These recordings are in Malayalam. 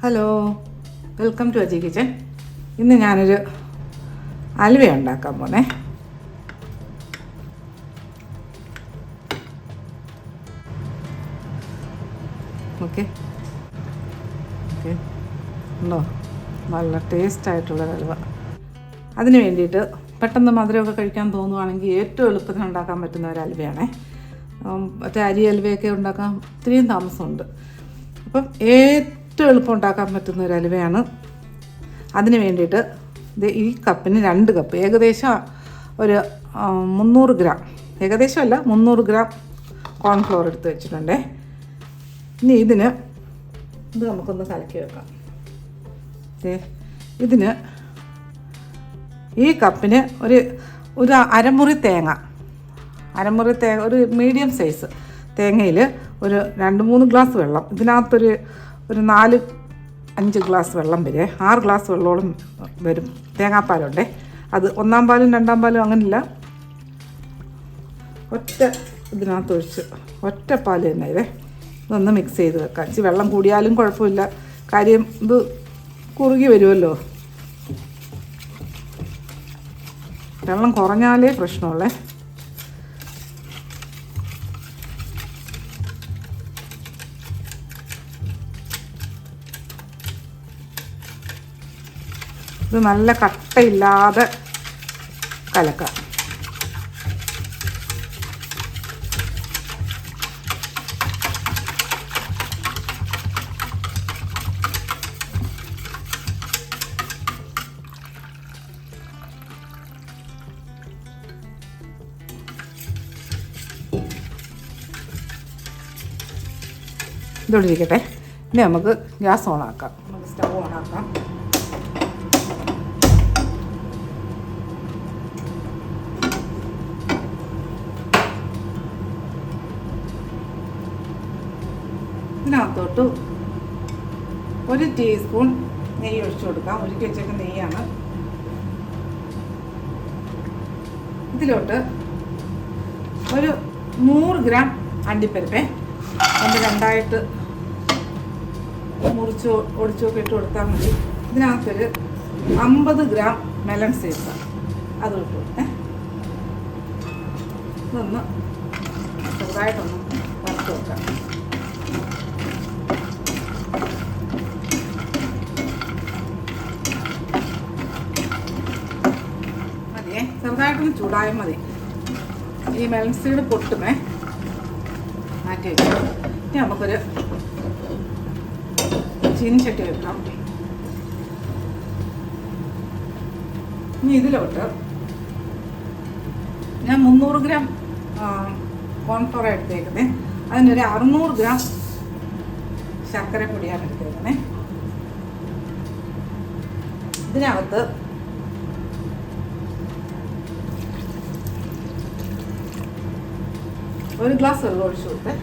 Hello, welcome to Aji kitchen. ഇന്ന് ഞാനൊരു അലുവ ഉണ്ടാക്കാൻ പോണേ. ഓക്കെ ഓക്കെ ഉണ്ടോ? നല്ല ടേസ്റ്റായിട്ടുള്ളൊരു അലുവ. അതിന് വേണ്ടിയിട്ട് പെട്ടെന്ന് മധുരമൊക്കെ കഴിക്കാൻ തോന്നുവാണെങ്കിൽ ഏറ്റവും എളുപ്പത്തിൽ ഉണ്ടാക്കാൻ പറ്റുന്ന ഒരു അലുവയാണേ. മറ്റേ അരി അലുവയൊക്കെ ഉണ്ടാക്കാൻ ഒത്തിരിയും താമസമുണ്ട്. അപ്പം ഏറ്റവും എളുപ്പം ഉണ്ടാക്കാൻ പറ്റുന്ന ഒരു അലുവയാണ്. അതിന് വേണ്ടിയിട്ട് ഈ കപ്പിന് 2 കപ്പ്, ഏകദേശം ഒരു 300 ഗ്രാം, ഏകദേശമല്ല 300 ഗ്രാം കോൺഫ്ലോർ എടുത്ത് വെച്ചിട്ടുണ്ടേ. ഇനി ഇത് നമുക്കൊന്ന് കലക്കി വെക്കാം. ഇതിന് ഈ കപ്പിന് ഒരു അരമുറി തേങ്ങ, ഒരു മീഡിയം സൈസ് തേങ്ങയിൽ ഒരു 2-3 ഗ്ലാസ് വെള്ളം, ഇതിനകത്തൊരു 4-5 ഗ്ലാസ് വെള്ളം വരെ, 6 ഗ്ലാസ് വെള്ളത്തോളം വരും തേങ്ങാപ്പാലുണ്ടേ. അത് 1-ാം പാലും 2-ാം പാലും അങ്ങനെയില്ല, ഇതിനകത്ത് ഒഴിച്ച് ഒറ്റ പാൽ തന്നെ ഇതൊന്ന് മിക്സ് ചെയ്ത് വെക്കാം. ഇച്ചിരി വെള്ളം കൂടിയാലും കുഴപ്പമില്ല, കാര്യം ഇത് കുറുകി വരുമല്ലോ. വെള്ളം കുറഞ്ഞാലേ പ്രശ്നമുള്ളേ. ഇത് നല്ല കട്ടയില്ലാതെ കലക്കാം. ഇതോടെ ഇരിക്കട്ടെ. ഇനി നമുക്ക് ഗ്യാസ് ഓണാക്കാം. നമുക്ക് സ്റ്റവ് ഓണാക്കാം. ഇതിനകത്തോട്ട് 1 ടീസ്പൂൺ നെയ്യ് ഒഴിച്ചു കൊടുക്കാം. ഒരുക്കി വെച്ചേക്ക നെയ്യാണ്. ഇതിലോട്ട് ഒരു 100 ഗ്രാം അണ്ടിപ്പരിപ്പേ അതിൻ്റെ 2ആയിട്ട് മുറിച്ച് ഒടിച്ചൊക്കെ ഇട്ട് കൊടുത്താൽ മതി. ഇതിനകത്തൊരു 50 ഗ്രാം മെലൺ സീഡ്സ് അത് ഇട്ട് കൊടുത്തേ. ഇതൊന്ന് ചെറുതായിട്ടൊന്ന് വറുത്ത് വെക്കാം. മതിയേ, ചെറുതായിട്ടൊന്ന് ചൂടായാൽ മതി. ഈ മെലൺ സീഡ് പൊട്ടുമേ, മാറ്റി വയ്ക്കാം. ഇനി നമുക്കൊരു ചീനിച്ചട്ടി വെക്കാം. ഇനി ഇതിലോട്ട് ഞാൻ 300 ഗ്രാം കോൺഫ്ലോർ എടുത്തേക്കുന്നേ. അതിനൊരു 600 ഗ്രാം ശർക്കര പൊടിയാണ് എടുത്തേക്കുന്നേ. ഇതിനകത്ത് ഒരു ഗ്ലാസ് വെള്ളം ഒഴിച്ചു കൊടുത്തേ.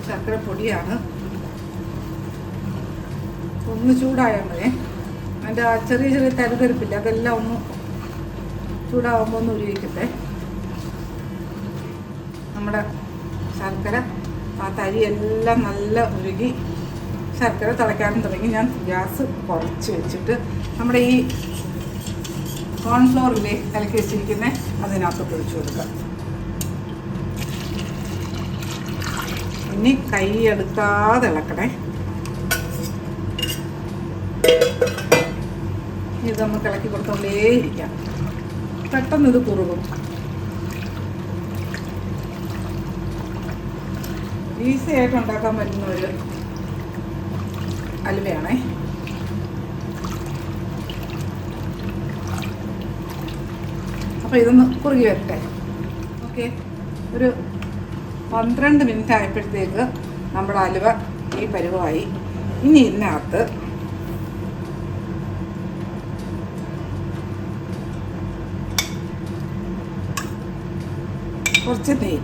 ശർക്കര പൊടിയാണ്. ഒന്ന് ചൂടായാൽ മതി. അതിൻ്റെ ചെറിയ ചെറിയ തരുതരിപ്പില്ല, അതെല്ലാം ഒന്ന് ചൂടാകുമ്പോൾ ഒന്ന് ഉരുവിക്കട്ടെ. നമ്മുടെ ശർക്കര ആ തരിയെല്ലാം നല്ല ഉരുകി ശർക്കര തിളയ്ക്കാനും തുടങ്ങി. ഞാൻ ഗ്യാസ് കുറച്ച് വെച്ചിട്ട് നമ്മുടെ ഈ കോൺഫ്ലോറിലെ കലക്കി വെച്ചിരിക്കുന്ന അതിനകത്ത് ഒഴിച്ചു കൊടുക്കാം. ഇനി കൈ എടുക്കാതെ ഇളക്കണേ. ഇത് നമുക്ക് ഇളക്കി കൊടുത്തോണ്ടേയിരിക്കാം. പെട്ടെന്ന് ഇത് കുറുകും. ഈസി ആയിട്ട് ഉണ്ടാക്കാൻ പറ്റുന്ന ഒരു അലുവയാണേ. അപ്പോൾ ഇതൊന്ന് കുറുകി വരട്ടെ. ഓക്കെ, ഒരു 12 മിനിറ്റ് ആയപ്പോഴത്തേക്ക് നമ്മുടെ അലുവ ഈ പരുവമായി. ഇനി ഇതിനകത്ത് കുറച്ച് നെയ്യ്,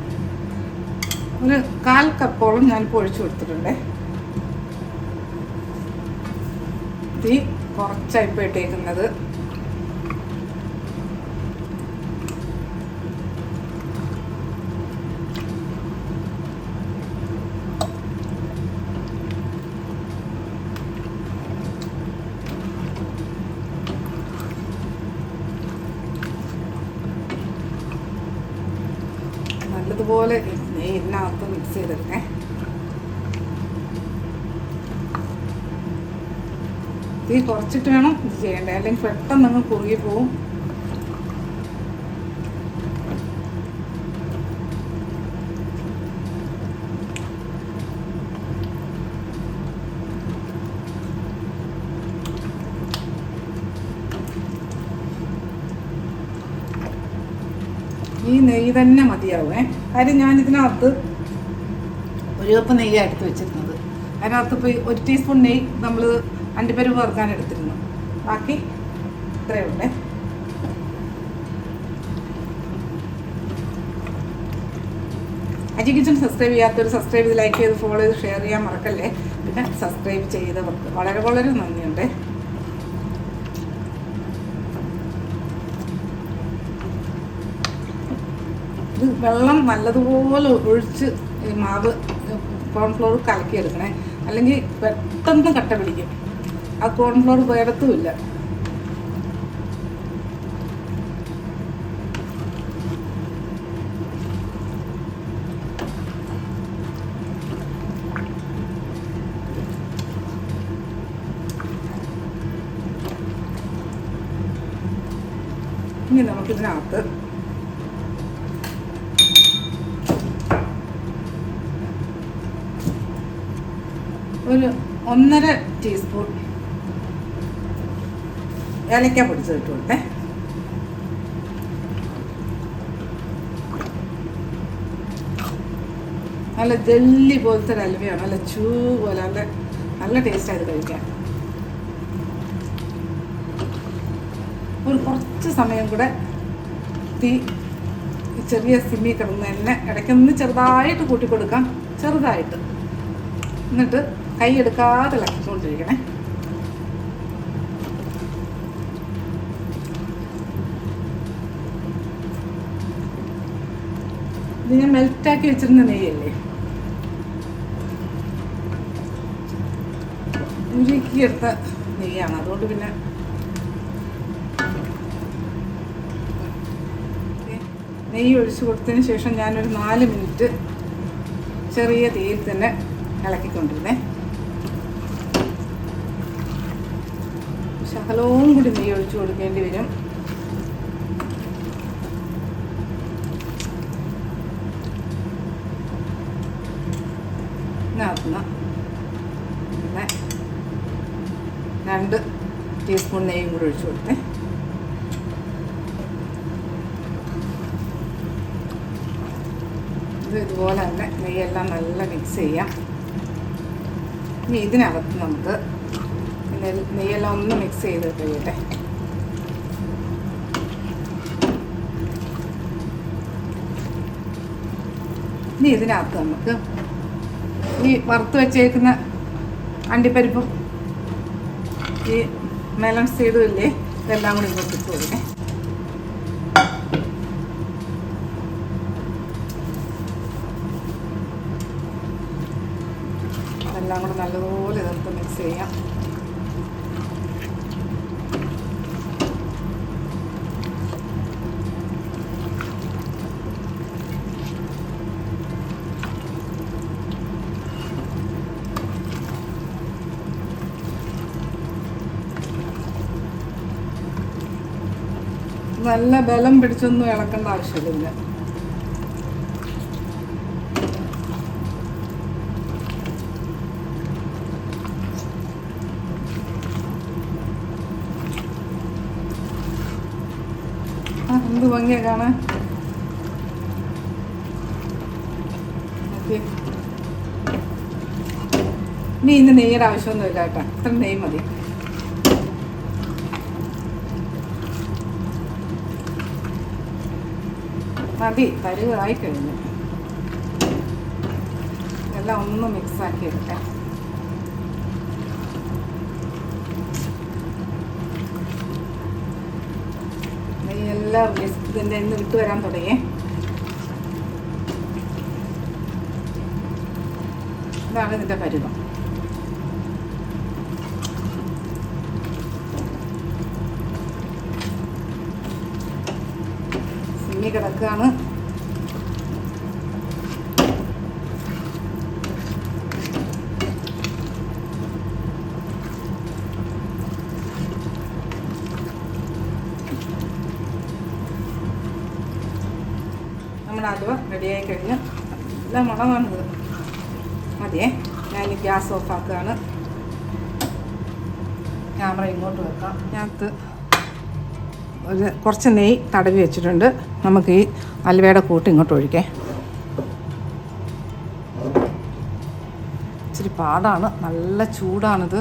ഒരു 1/4 കപ്പോളം ഞാനിപ്പോൾ ഒഴിച്ചു കൊടുത്തിട്ടുണ്ടേ. തീ കുറച്ചായിപ്പോൾ ഇട്ടേക്കുന്നത്. നല്ലതുപോലെ നെയ്യ് ഇതിനകത്ത് മിക്സ് ചെയ്തെടുക്കേ. തീ കുറച്ചിട്ട് വേണം ഇത് ചെയ്യേണ്ടത്, അല്ലെങ്കിൽ പെട്ടെന്ന് അങ്ങ് കുറുകി പോവും. ഈ നെയ്യ് തന്നെ മതിയാവേ. കാര്യം ഞാനിതിനകത്ത് 1 കപ്പ് നെയ്യാണ് എടുത്ത് വെച്ചിരുന്നത്. അതിനകത്ത് ഇപ്പോൾ 1 ടീസ്പൂൺ നെയ്യ് നമ്മൾ അണ്ടിപ്പരിപ്പ് വറുക്കാൻ എടുത്തിരുന്നു. ബാക്കി ഇത്രയേ ഉള്ളേ. അജി കിച്ചൺ സബ്സ്ക്രൈബ് ചെയ്യാത്തവർ സബ്സ്ക്രൈബ് ചെയ്ത് ലൈക്ക് ചെയ്ത് ഫോളോ ചെയ്ത് ഷെയർ ചെയ്യാൻ മറക്കല്ലേ. പിന്നെ സബ്സ്ക്രൈബ് ചെയ്തവർക്ക് വളരെ വളരെ നന്ദിയുണ്ട്. ഇത് വെള്ളം നല്ലതുപോലെ ഒഴിച്ച് ഈ മാവ് കോൺഫ്ലോർ കലക്കിയെടുക്കണേ, അല്ലെങ്കിൽ പെട്ടെന്ന് കട്ട പിടിക്കും. ആ കോൺഫ്ലോർ വേടത്തുമില്ല. ഇനി നമുക്കിതിനകത്ത് ഒരു 1.5 ടീസ്പൂൺ ഏലക്ക പൊടിച്ചത് ഇട്ട് കൊടുത്തേ. നല്ല ജെല്ലി പോലത്തെ ഒരു അലുവയാണ്, നല്ല ചൂ പോലെ നല്ല നല്ല ടേസ്റ്റായത് കഴിക്കാൻ. ഒരു കുറച്ച് സമയം കൂടെ തീ ചെറിയ സിമ്മിൽ കിടന്ന് തന്നെ ഇടയ്ക്കൊന്ന് ചെറുതായിട്ട് കൂട്ടി കൊടുക്കാം, ചെറുതായിട്ട്. എന്നിട്ട് കൈ എടുക്കാതെ ഇളക്കിക്കൊണ്ടിരിക്കണേ. ഇത് ഞാൻ മെൽറ്റാക്കി വെച്ചിരുന്ന നെയ്യല്ലേ, ഉരുക്കിയെടുത്ത നെയ്യാണ്. അതുകൊണ്ട് പിന്നെ നെയ്യ് ഒഴിച്ച് കൊടുത്തതിന് ശേഷം ഞാനൊരു 4 മിനിറ്റ് ചെറിയ തീയിൽ തന്നെ ഇളക്കിക്കൊണ്ടിരുന്നേ. ശകലവും കൂടി നെയ്യ് ഒഴിച്ച് കൊടുക്കേണ്ടി വരും. ഇതിനകത്തുനിന്ന് 2 ടീസ്പൂൺ നെയ്യും കൂടി ഒഴിച്ച് കൊടുത്തേ. ഇതുപോലെ തന്നെ നെയ്യെല്ലാം നല്ല മിക്സ് ചെയ്യാം. ഇനി ഇതിനകത്ത് നമുക്ക് നെയ്യെല്ലാം ഒന്ന് മിക്സ് ചെയ്ത് കഴിയട്ടെ. ഇനി ഇതിനകത്ത് നമുക്ക് ഈ വറുത്ത് വെച്ചേക്കുന്ന അണ്ടിപ്പരിപ്പും ഈ മെലൺ സീഡും ഇല്ലേ, ഇതെല്ലാം കൂടി ഇങ്ങോട്ട് ഇട്ട് കൊടുക്കേ. എല്ലാം കൂടെ നല്ലതുപോലെ ഇതൊക്കെ മിക്സ് ചെയ്യാം. നല്ല ബലം പിടിച്ചൊന്നും ഇളക്കേണ്ട ആവശ്യമില്ല. എന്ത് ഭംഗിയാ കാണാൻ. ഇനി ഇന്ന് നെയ്യുടെ ആവശ്യമൊന്നുമില്ല കേട്ടോ, ഇത്ര നെയ്യ് മതി. മതി, പരുവായി കഴിഞ്ഞു. എല്ലാം ഒന്ന് മിക്സാക്കി എടുക്കാം. നെയ്യെല്ലാം ഇതിൻ്റെ ഇന്ന് വിട്ട് വരാൻ തുടങ്ങിയേ. ഇതാണ് ഇതിൻ്റെ പരുവം. സിമ്മി കിടക്കുകയാണ്. നമ്മുടെ അലുവ റെഡിയായി കഴിഞ്ഞ് നല്ല മണമാണിത്. മതിയേ, ഞാൻ ഗ്യാസ് ഓഫാക്കുകയാണ്. ക്യാമറ ഇങ്ങോട്ട് വെക്കാം. ഇതിനകത്ത് കുറച്ച് നെയ്യ് തടവി വെച്ചിട്ടുണ്ട്. നമുക്ക് ഈ അലുവയുടെ കൂട്ട് ഇങ്ങോട്ട് ഒഴിക്കേ. ഇച്ചിരി പാടാണ്, നല്ല ചൂടാണിത്.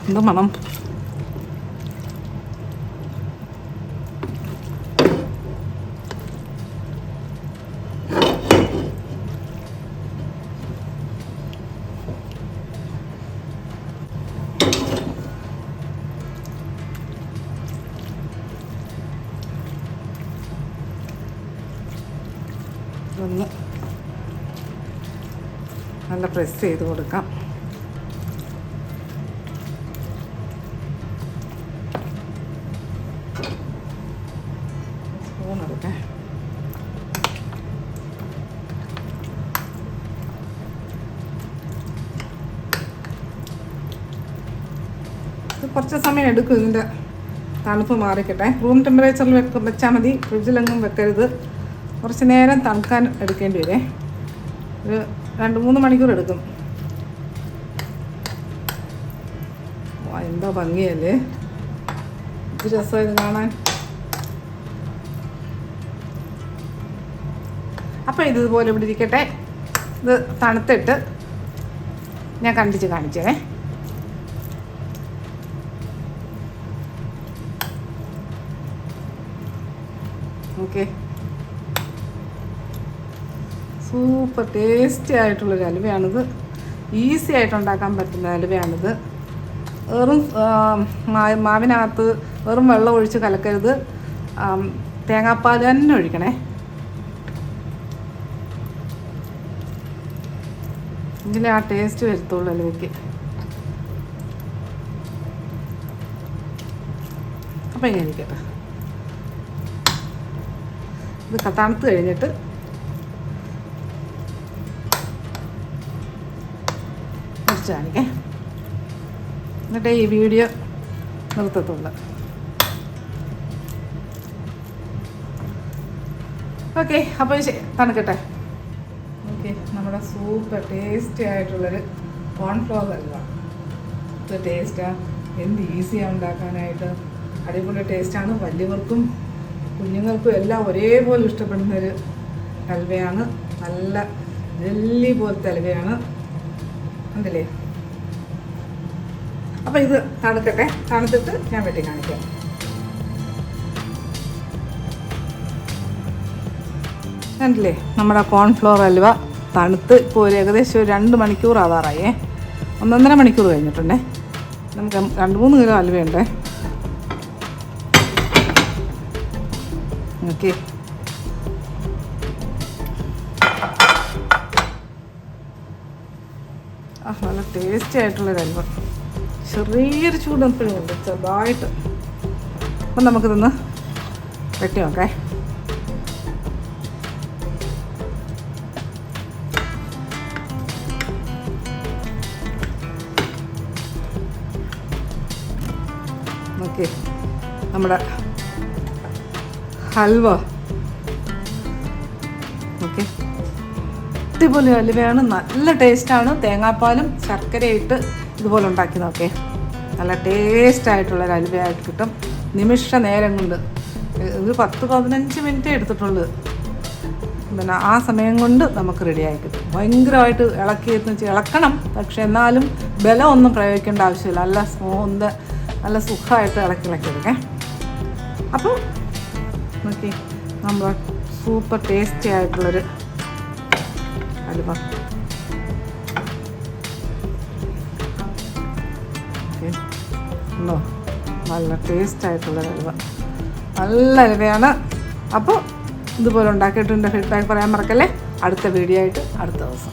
എന്ത് മണം! ഒന്ന് നല്ല പ്രസ് ചെയ്ത് കൊടുക്കാം. സ്പൂണെടുക്കേ. ഇത് കുറച്ച് സമയം എടുക്കും ഇതിൻ്റെ തണുപ്പ് മാറിക്കട്ടെ. റൂം ടെമ്പറേച്ചറിൽ വെച്ചാൽ മതി, ഫ്രിഡ്ജിലെങ്ങും വെക്കരുത്. കുറച്ച് നേരം തണുക്കാൻ എടുക്കേണ്ടി വരെ. ഒരു 2-3 മണിക്കൂർ എടുക്കും. എന്തോ ഭംഗിയല്ലേ, ഇത് രസം ഇത് കാണാൻ. അപ്പോൾ ഇതുപോലെ ഇവിടെ ഇരിക്കട്ടെ. ഇത് തണുത്തിട്ട് ഞാൻ കണ്ടിച്ച് കാണിച്ചേ. ഓക്കെ, സൂപ്പർ ടേസ്റ്റി ആയിട്ടുള്ളൊരു അലുവയാണിത്. ഈസി ആയിട്ട് ഉണ്ടാക്കാൻ പറ്റുന്ന അലുവയാണിത്. വെറും മാവിനകത്ത് വെറും വെള്ളം ഒഴിച്ച് കലക്കരുത്, തേങ്ങാപ്പാൽ തന്നെ ഒഴിക്കണേ. എങ്കിലേ ആ ടേസ്റ്റ് വരത്തുള്ളൂ അലുവയ്ക്ക്. അപ്പം ഇങ്ങനെ ഇരിക്കട്ടെ. ഇത് തണുത്ത് കഴിഞ്ഞിട്ട് കാണിക്കേ, എന്നിട്ട് ഈ വീഡിയോ നിർത്തത്തുള്ളൂ. ഓക്കെ, അപ്പോൾ തണുക്കട്ടെ. ഓക്കെ, നമ്മുടെ സൂപ്പർ ടേസ്റ്റി ആയിട്ടുള്ളൊരു കോൺഫ്ലവർ അലുവ. ഇത് ടേസ്റ്റാണ്, എന്ത് ഈസിയാണ് ഉണ്ടാക്കാനായിട്ട്. അടിപൊളി ടേസ്റ്റാണ്. വലിയവർക്കും കുഞ്ഞുങ്ങൾക്കും എല്ലാം ഒരേപോലെ ഇഷ്ടപ്പെടുന്നൊരു അലുവയാണ്. നല്ല ജെല്ലി പോലത്തെ അലുവയാണ്. ഉണ്ടല്ലേ? അപ്പോൾ ഇത് തണുക്കട്ടെ. തണുത്തിട്ട് ഞാൻ വെട്ടി കാണിക്കാം. കണ്ടില്ലേ, നമ്മുടെ കോൺഫ്ലവർ അലുവ തണുത്ത് ഇപ്പോൾ ഒരു ഏകദേശം ഒരു 2 മണിക്കൂർ ആവാറായേ. 1.5 മണിക്കൂർ കഴിഞ്ഞിട്ടുണ്ടേ. നമുക്ക് 2-3 കിലോ അലുവയുണ്ടേ. ഓക്കെ, നല്ല ടേസ്റ്റി ആയിട്ടുള്ളൊരു അലുവ. ചെറിയൊരു ചൂടെപ്പോഴും ഉണ്ട്, ചെറുതായിട്ട്. അപ്പം നമുക്കിതൊന്ന് വെട്ടി നോക്കേ. ഓക്കെ, നമ്മുടെ ഹൽവ. ഓക്കെ, അടിപൊളി അലുവയാണ്, നല്ല ടേസ്റ്റാണ്. തേങ്ങാപ്പാലും ശർക്കരയിട്ട് ഇതുപോലെ ഉണ്ടാക്കി നോക്കേ. നല്ല ടേസ്റ്റായിട്ടുള്ളൊരു അലുവയായിട്ട് കിട്ടും. നിമിഷ നേരം കൊണ്ട്, ഒരു 10-15 മിനിറ്റേ എടുത്തിട്ടുള്ളൂ. പിന്നെ ആ സമയം കൊണ്ട് നമുക്ക് റെഡിയായി കിട്ടും. ഭയങ്കരമായിട്ട് ഇളക്കിയെന്ന് വെച്ചാൽ ഇളക്കണം, പക്ഷെ എന്നാലും ബലം ഒന്നും പ്രയോഗിക്കേണ്ട ആവശ്യമില്ല. നല്ല സുഖമായിട്ട് ഇളക്കി എടുക്കേ. അപ്പോൾ നോക്കി, നമ്മൾ സൂപ്പർ ടേസ്റ്റി ആയിട്ടുള്ളൊരു അലുവ. ഓക്കെ, ഉണ്ടോ, നല്ല ടേസ്റ്റായിട്ടുള്ളൊരു ഹൽവ, നല്ല ഹൽവയാണ്. അപ്പോൾ ഇതുപോലെ ഉണ്ടാക്കിയിട്ടുണ്ട്, ഫീഡ്ബാക്ക് പറയാൻ മറക്കല്ലേ. അടുത്ത വീഡിയോ ആയിട്ട് അടുത്ത ദിവസം.